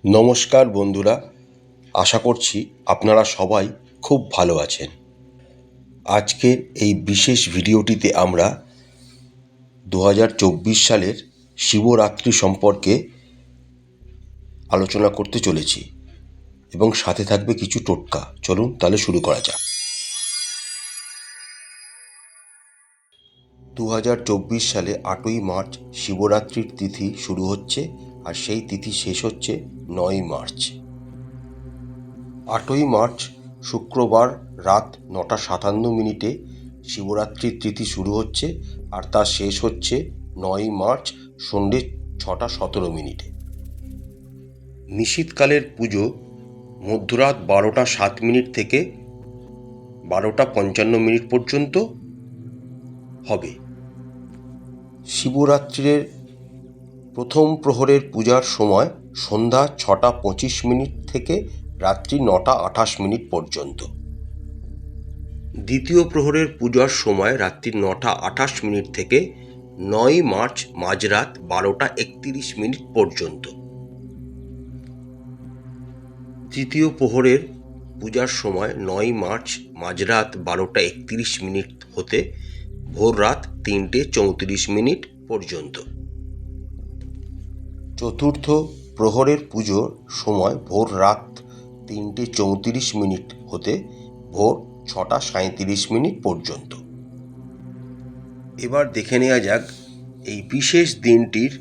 নমস্কার বন্ধুরা, আশা করছি আপনারা সবাই খুব ভালো আছেন। আজকের এই বিশেষ ভিডিওটিতে আমরা 2024 সালের শিবরাত্রি সম্পর্কে আলোচনা করতে চলেছি এবং সাথে থাকবে কিছু টোটকা। চলুন তাহলে শুরু করা যাক। 2024 সালে 8ই মার্চ শিবরাত্রির তিথি শুরু হচ্ছে আর সেই তিথি শেষ হচ্ছে 9ই মার্চ। 8ই মার্চ শুক্রবার রাত 9:57 শিবরাত্রির তিথি শুরু হচ্ছে আর তা শেষ হচ্ছে 9ই মার্চ সন্ধ্যে 6:17। নিশীথকালের পুজো মধ্যরাত 12:07 থেকে 12:55 পর্যন্ত হবে। শিবরাত্রির প্রথম প্রহরের পূজার সময় সন্ধ্যা 6:25 থেকে রাত্রি 9:28 পর্যন্ত। দ্বিতীয় প্রহরের পূজার সময় রাত্রি 9:28 থেকে 9ই মার্চ মাঝরাত 12:31 পর্যন্ত। তৃতীয় প্রহরের পূজার সময় 9ই মার্চ মাঝরাত 12:31 হতে ভোর রাত 3:34 পর্যন্ত। চতুর্থ প্রহরের পুজোর সময় ভোর রাত 3:34 হতে ভোর 6:37 পর্যন্ত। এবার দেখে নেওয়া যাক এই বিশেষ দিনটির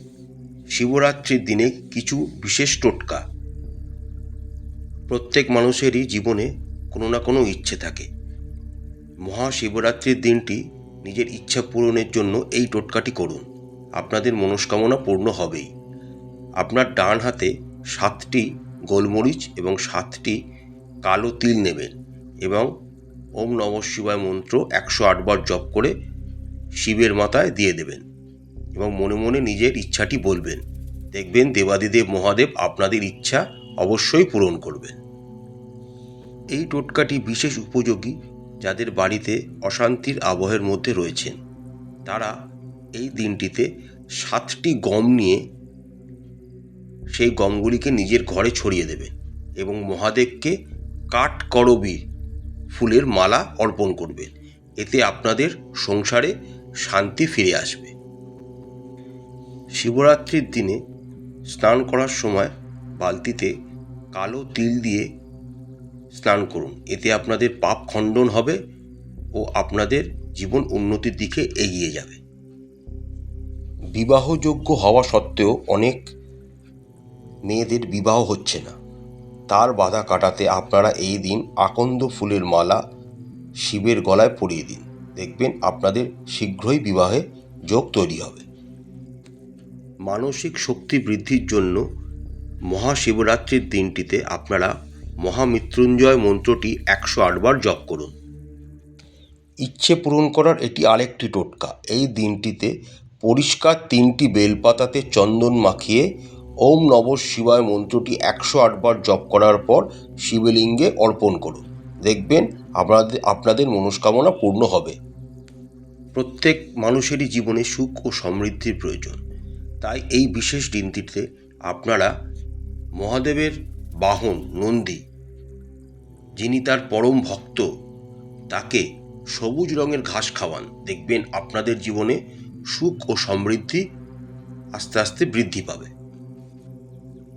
শিবরাত্রির দিনে কিছু বিশেষ টোটকা। প্রত্যেক মানুষেরই জীবনে কোনো না কোনো ইচ্ছে থাকে। মহাশিবরাত্রির দিনটি নিজের ইচ্ছা পূরণের জন্য এই টোটকাটি করুন, আপনাদের মনস্কামনা পূর্ণ হবেই। আপনার ডান হাতে 7টি গোলমরিচ এবং 7টি কালো তিল নেবেন এবং ওম নমঃ শিবায় মন্ত্র 108 বার জপ করে শিবের মাথায় দিয়ে দেবেন এবং মনে মনে নিজের ইচ্ছাটি বলবেন। দেখবেন দেবাদিদেব মহাদেব আপনাদের ইচ্ছা অবশ্যই পূরণ করবেন। এই টোটকাটি বিশেষ উপযোগী যাদের বাড়িতে অশান্তির আবহের মধ্যে রয়েছেন। তারা এই দিনটিতে 7টি গম নিয়ে সেই গমগুলিকে নিজের ঘরে ছড়িয়ে দেবেন এবং মহাদেবকে কাঠকরবী ফুলের মালা অর্পণ করবেন। এতে আপনাদের সংসারে শান্তি ফিরে আসবে। শিবরাত্রির দিনে স্নান করার সময় বালতিতে কালো তিল দিয়ে স্নান করুন। এতে আপনাদের পাপ খণ্ডন হবে ও আপনাদের জীবন উন্নতির দিকে এগিয়ে যাবে। বিবাহযোগ্য হওয়া সত্ত্বেও অনেক মেয়েদের বিবাহ হচ্ছে না, তার বাধা কাটাতে আপনারা এই দিন আকন্দ ফুলের মালা শিবের গলায় পরিয়ে দিন। দেখবেন আপনাদের শীঘ্রই বিবাহে যোগ তৈরি হবে। মানসিক শক্তি বৃদ্ধির জন্য মহাশিবরাত্রির দিনটিতে আপনারা মহামৃত্যুঞ্জয় মন্ত্রটি 108 বার জপ করুন। ইচ্ছে পূরণ করার এটি আরেকটি টোটকা। এই দিনটিতে পরিষ্কার 3টি বেলপাতাতে চন্দন মাখিয়ে ওম নমঃ শিবায় মন্ত্রটি 108 বার জপ করার পর শিবলিঙ্গে অর্পণ করুন। দেখবেন আপনাদের মনস্কামনা পূর্ণ হবে। প্রত্যেক মানুষেরই জীবনে সুখ ও সমৃদ্ধির প্রয়োজন, তাই এই বিশেষ দিনটিতে আপনারা মহাদেবের বাহন নন্দী, যিনি তার পরম ভক্ত, তাকে সবুজ রঙের ঘাস খাওয়ান। দেখবেন আপনাদের জীবনে সুখ ও সমৃদ্ধি আস্তে আস্তে বৃদ্ধি পাবে।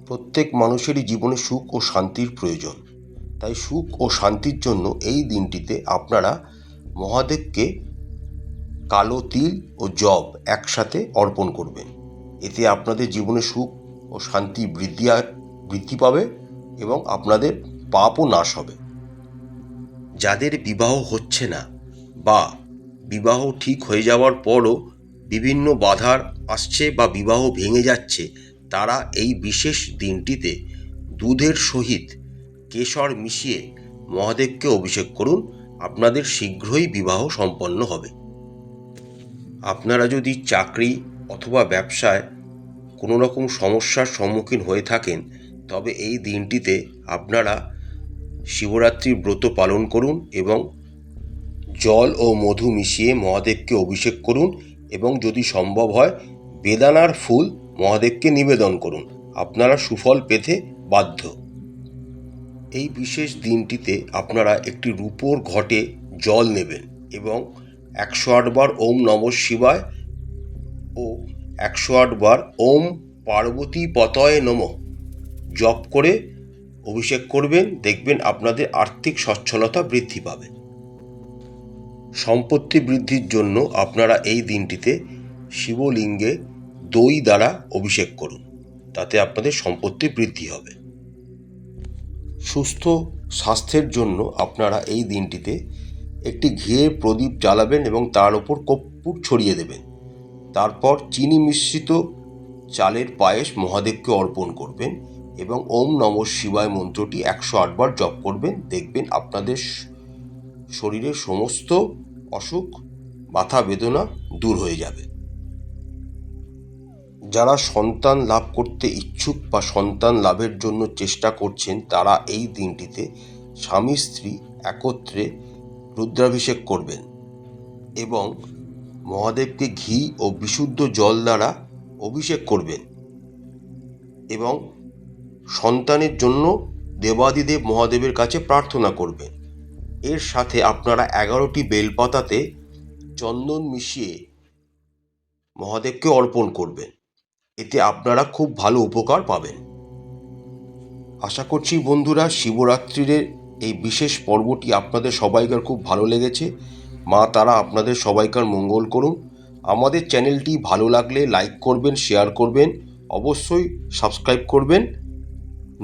প্রত্যেক মানুষেরই জীবনে সুখ ও শান্তির প্রয়োজন, তাই সুখ ও শান্তির জন্য এই দিনটিতে আপনারা মহাদেবকে কালো তিল ও জব একসাথে অর্পণ করবেন। এতে আপনাদের জীবনে সুখ ও শান্তি বৃদ্ধি পাবে এবং আপনাদের পাপও নাশ হবে। যাদের বিবাহ হচ্ছে না বা বিবাহ ঠিক হয়ে যাওয়ার পরও বিভিন্ন বাধার আসছে বা বিবাহ ভেঙে যাচ্ছে, তারা এই বিশেষ দিনটিতে দুধের সহিত কেশর মিশিয়ে মহাদেবকে অভিষেক করুন। আপনাদের শীঘ্রই বিবাহ সম্পন্ন হবে। আপনারা যদি চাকরি অথবা ব্যবসায় কোনো রকম সমস্যার সম্মুখীন হয়ে থাকেন, তবে এই দিনটিতে আপনারা শিবরাত্রির ব্রত পালন করুন এবং জল ও মধু মিশিয়ে মহাদেবকে অভিষেক করুন এবং যদি সম্ভব হয় বেদানার ফুল মহাদেবকে নিবেদন করুন। আপনারা সুফল পেতে বাধ্য। এই বিশেষ দিনটিতে আপনারা একটি রূপোর ঘটে জল নেবেন এবং 108 বার ওম নমঃ শিবায় ও 108 বার ওম পার্বতী পতয়ে নমঃ জপ করে অভিষেক করবেন। দেখবেন আপনাদের আর্থিক সচ্ছলতা বৃদ্ধি পাবে। সম্পত্তি বৃদ্ধির জন্য আপনারা এই দিনটিতে শিবলিঙ্গে দই দ্বারা অভিষেক করুন, তাতে আপনাদের সম্পত্তি বৃদ্ধি হবে। সুস্থ স্বাস্থ্যের জন্য আপনারা এই দিনটিতে একটি ঘিয়ের প্রদীপ জ্বালাবেন এবং তার ওপর কর্পূর ছড়িয়ে দেবেন। তারপর চিনি মিশ্রিত চালের পায়েস মহাদেবকে অর্পণ করবেন এবং ওম নমঃ শিবায় মন্ত্রটি 108 বার জপ করবেন। দেখবেন আপনাদের শরীরের সমস্ত অসুখ, মাথা বেদনা দূর হয়ে যাবে। যারা সন্তান লাভ করতে ইচ্ছুক বা সন্তান লাভের জন্য চেষ্টা করছেন, তারা এই দিনটিতে স্বামী স্ত্রী একত্রে রুদ্রাভিষেক করবেন এবং মহাদেবকে ঘি ও বিশুদ্ধ জল দ্বারা অভিষেক করবেন এবং সন্তানের জন্য দেবাদিদেব মহাদেবের কাছে প্রার্থনা করবেন। এর সাথে আপনারা 11টি বেলপাতাতে চন্দন মিশিয়ে মহাদেবকে অর্পণ করবেন। এতে আপনারা খুব ভালো উপকার পাবেন। আশা করছি বন্ধুরা, শিবরাত্রির এই বিশেষ পর্বটি আপনাদের সবাইকার খুব ভালো লেগেছে। মা তারা আপনাদের সবাইকার মঙ্গল করুন। আমাদের চ্যানেলটি ভালো লাগলে লাইক করবেন, শেয়ার করবেন, অবশ্যই সাবস্ক্রাইব করবেন।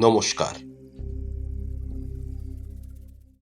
নমস্কার।